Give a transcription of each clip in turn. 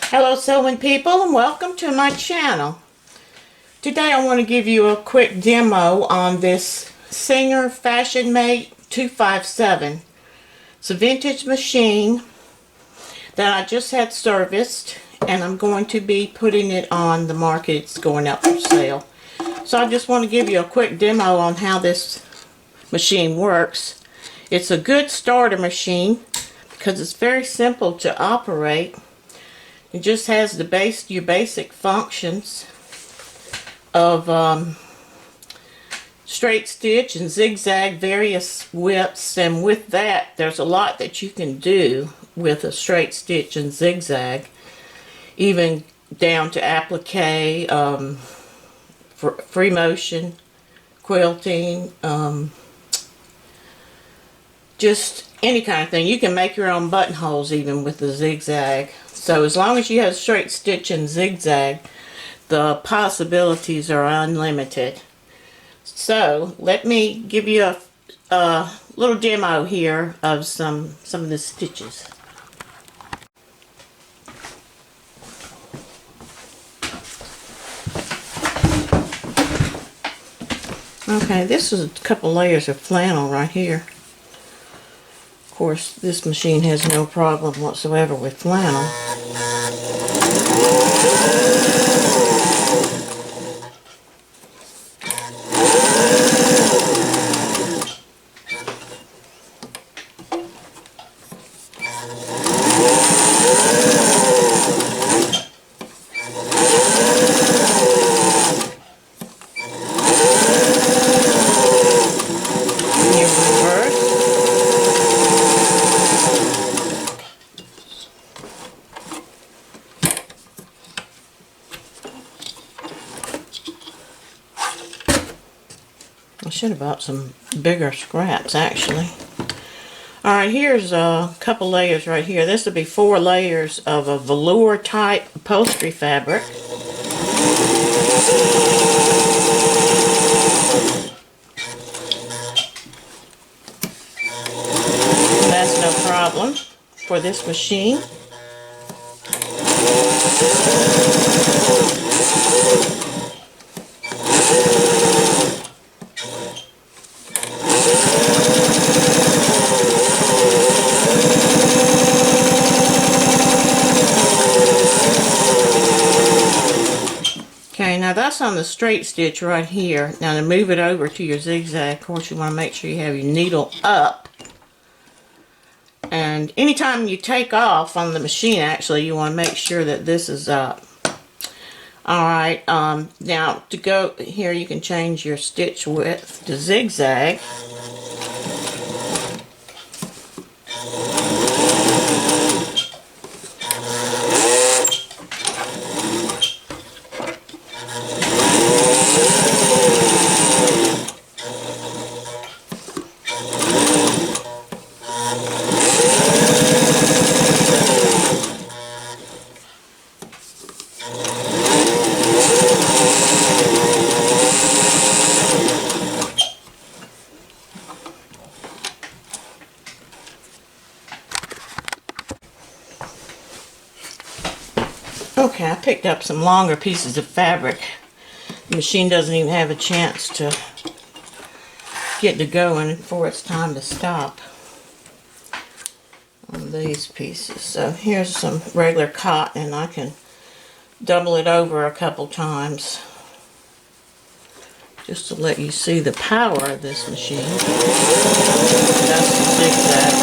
Hello sewing people, and welcome to my channel. Today I want to give you a quick demo on this Singer Fashion Mate 257. It's a vintage machine that I just had serviced, and I'm going to be putting it on the market. It's going out for sale. So I just want to give you a quick demo on how this machine works. It's a good starter machine because it's very simple to operate. It just has your basic functions of straight stitch and zigzag, various widths, and with that there's a lot that you can do with a straight stitch and zigzag, even down to applique, free motion, quilting, just any kind of thing. You can make your own buttonholes even with the zigzag. So as long as you have straight stitch and zigzag, the possibilities are unlimited. So let me give you a little demo here of some of the stitches. Okay, this is a couple layers of flannel right here. Of course, this machine has no problem whatsoever with flannel. I should have bought some bigger scraps actually. Alright, here's a couple layers right here. This will be 4 layers of a velour type upholstery fabric. That's no problem for this machine. Okay, now that's on the straight stitch right here. Now to move it over to your zigzag, of course you want to make sure you have your needle up. And anytime you take off on the machine, actually, you want to make sure that this is up. Alright, now to go here, you can change your stitch width to zigzag. Okay, I picked up some longer pieces of fabric. The machine doesn't even have a chance to get to going before it's time to stop on these pieces. So here's some regular cotton, and I can double it over a couple times just to let you see the power of this machine. That's the zigzag.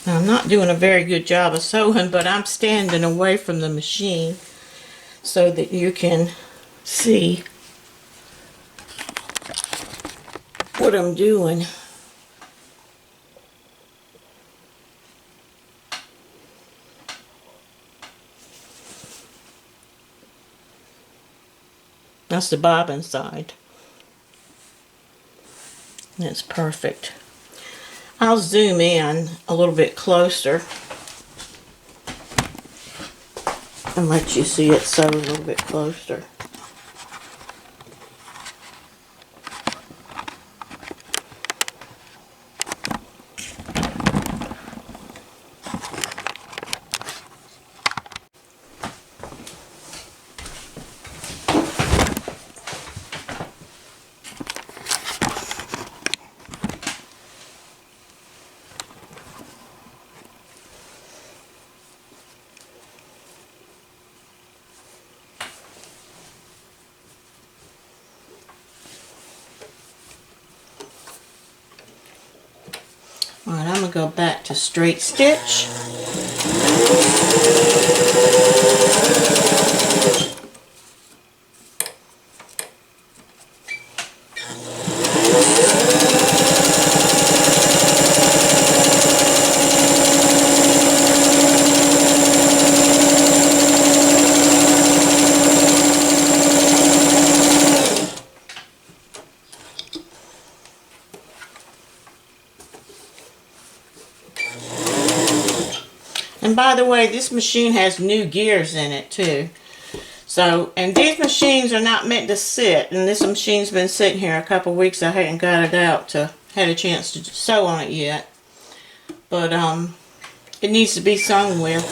Now, I'm not doing a very good job of sewing, but I'm standing away from the machine so that you can see what I'm doing. That's the bobbin side. That's perfect. I'll zoom in a little bit closer and let you see it sew a little bit closer. Alright, I'm going to go back to straight stitch. And by the way, this machine has new gears in it too. So, and these machines are not meant to sit. And this machine's been sitting here a couple weeks. I hadn't got it out had a chance to sew on it yet. But it needs to be sewn with.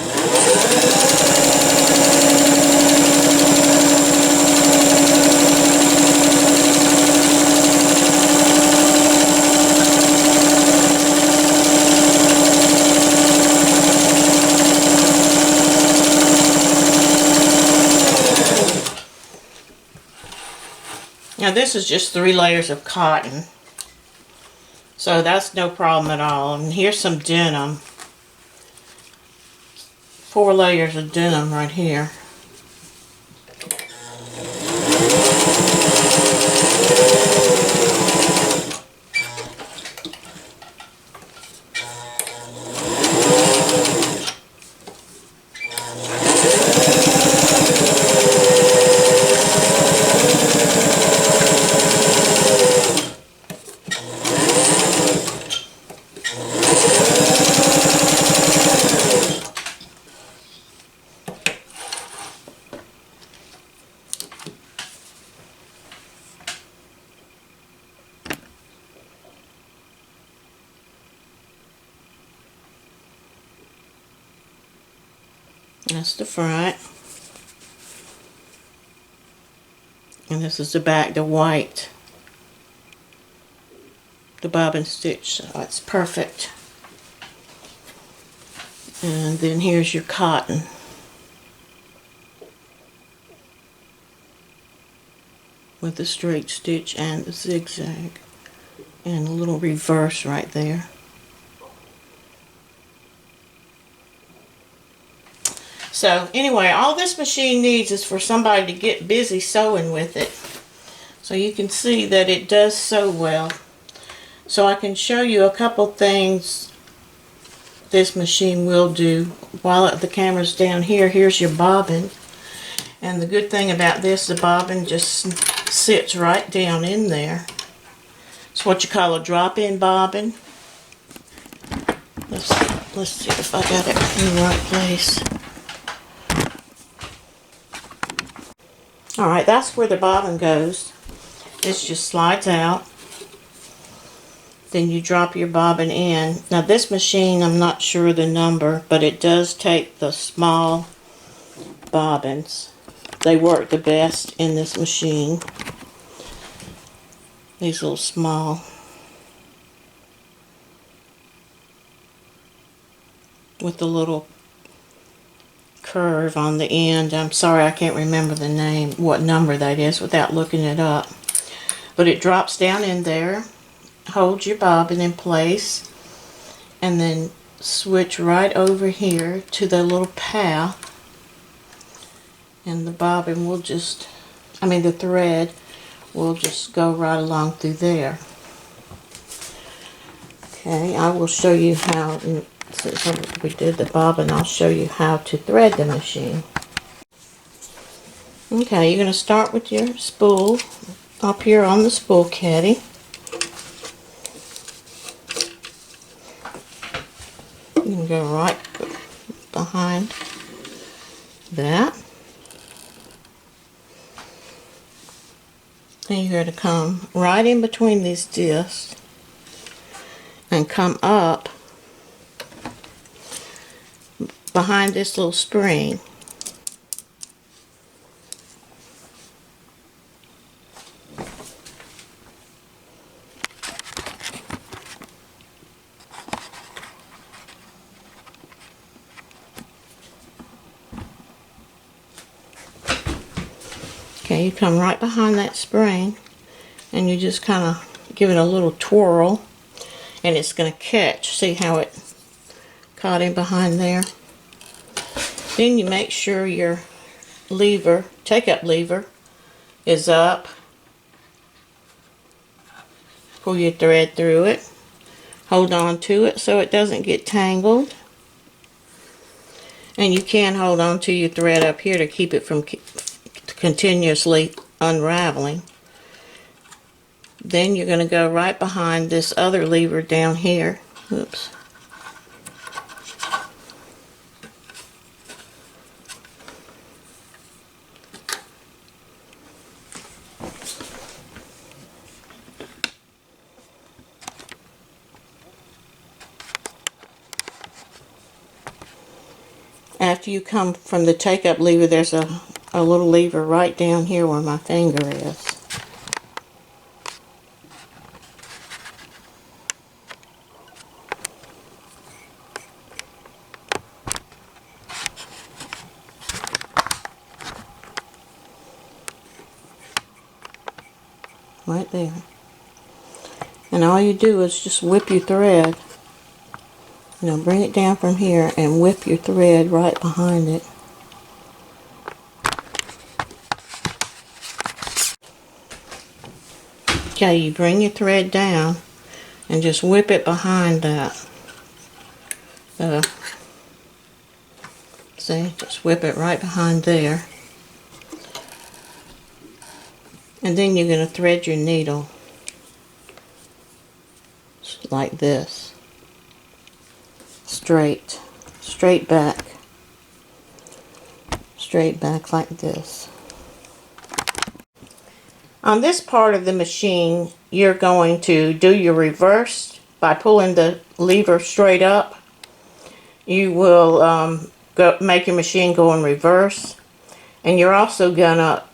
Now this is just 3 layers of cotton, so that's no problem at all. And here's some denim, 4 layers of denim right here. That's the front. And this is the back, the white. The bobbin stitch, so it's perfect. And then here's your cotton. With the straight stitch and the zigzag. And a little reverse right there. So anyway, all this machine needs is for somebody to get busy sewing with it. So you can see that it does sew well. So I can show you a couple things this machine will do. While the camera's down here, here's your bobbin. And the good thing about this, the bobbin just sits right down in there. It's what you call a drop-in bobbin. Let's see if I got it in the right place. Alright, that's where the bobbin goes. This just slides out. Then you drop your bobbin in. Now this machine, I'm not sure the number, but it does take the small bobbins. They work the best in this machine. These little small. With the little curve on the end. I'm sorry, I can't remember the name, what number that is without looking it up. But it drops down in there, holds your bobbin in place, and then switch right over here to the little path, and the bobbin will just, the thread will just go right along through there. Okay, I will show you how. Since we did the bobbin, I'll show you how to thread the machine. Okay, you're going to start with your spool up here on the spool caddy. You can go right behind that. And you're going to come right in between these discs and come up behind this little spring. Okay, you come right behind that spring and you just kind of give it a little twirl and it's going to catch. See how it caught in behind there? Then you make sure your lever, take-up lever, is up. Pull your thread through it. Hold on to it so it doesn't get tangled. And you can hold on to your thread up here to keep it from continuously unraveling. Then you're going to go right behind this other lever down here. Oops. After you come from the take-up lever, there's a little lever right down here where my finger is. Right there. And all you do is just whip your thread. You know, bring it down from here and whip your thread right behind it. Okay, you bring your thread down and just whip it behind that. See, just whip it right behind there. And then you're going to thread your needle like this. Straight back like this. On this part of the machine, you're going to do your reverse by pulling the lever straight up. You will make your machine go in reverse, and you're also gonna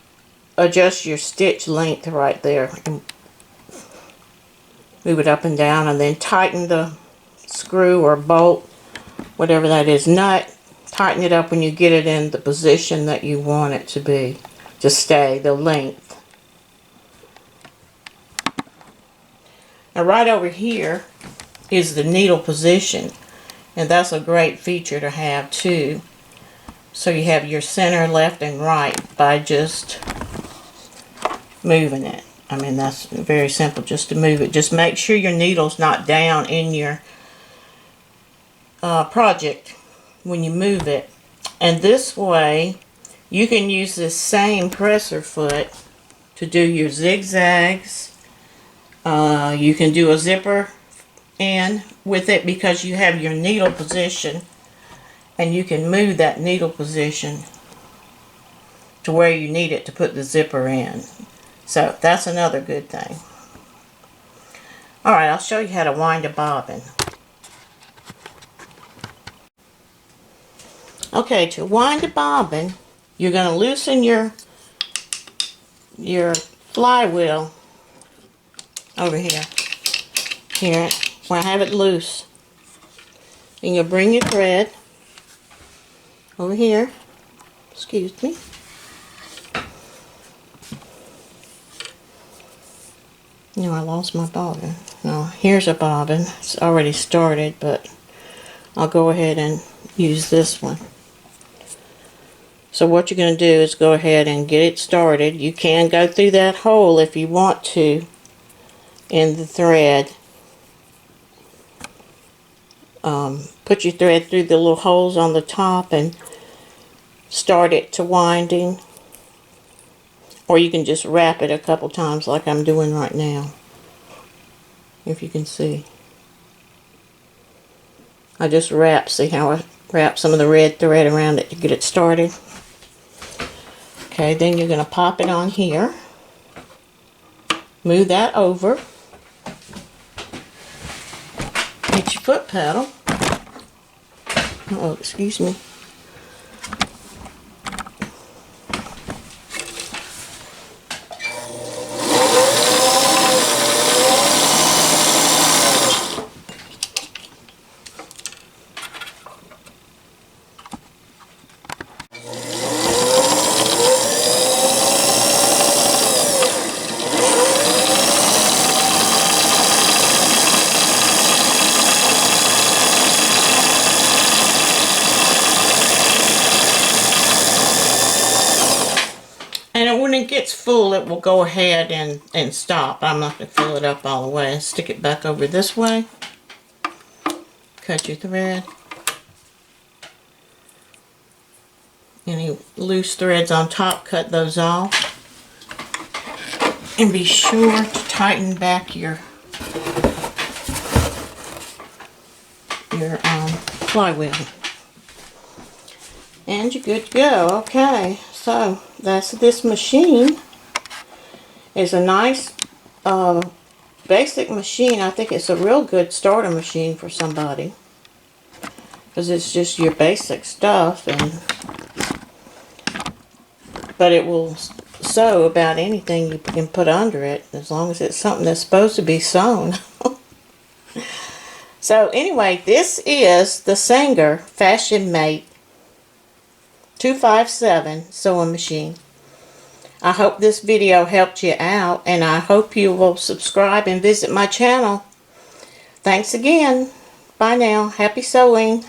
adjust your stitch length right there. Move it up and down, and then tighten the screw or bolt, whatever that is, nut. Tighten it up when you get it in the position that you want it to be. Just stay the length. Now right over here is the needle position, and that's a great feature to have too. So you have your center, left, and right by just moving it. I mean, that's very simple just to move it. Just make sure your needle's not down in your project when you move it. And this way you can use this same presser foot to do your zigzags. You can do a zipper in with it because you have your needle position, and you can move that needle position to where you need it to put the zipper in. So that's another good thing. Alright, I'll show you how to wind a bobbin. Okay, to wind a bobbin, you're going to loosen your flywheel over here. Here, where I have it loose. And you'll bring your thread over here. Excuse me. No, I lost my bobbin. No, here's a bobbin. It's already started, but I'll go ahead and use this one. So what you're going to do is go ahead and get it started. You can go through that hole if you want to in the thread. Put your thread through the little holes on the top and start it to winding. Or you can just wrap it a couple times like I'm doing right now. If you can see. I just see how I wrap some of the red thread around it to get it started. Okay, then you're going to pop it on here. Move that over. Get your foot pedal. Oh, excuse me. And when it gets full, it will go ahead and stop. I'm not going to fill it up all the way. Stick it back over this way. Cut your thread. Any loose threads on top, cut those off. And be sure to tighten back your flywheel. And you're good to go. Okay, so this machine is a nice basic machine. I think it's a real good starter machine for somebody, because it's just your basic stuff, but it will sew about anything you can put under it, as long as it's something that's supposed to be sewn. So anyway, this is the Singer Fashion Mate 257 sewing machine. I hope this video helped you out, and I hope you will subscribe and visit my channel. Thanks again. Bye now. Happy sewing.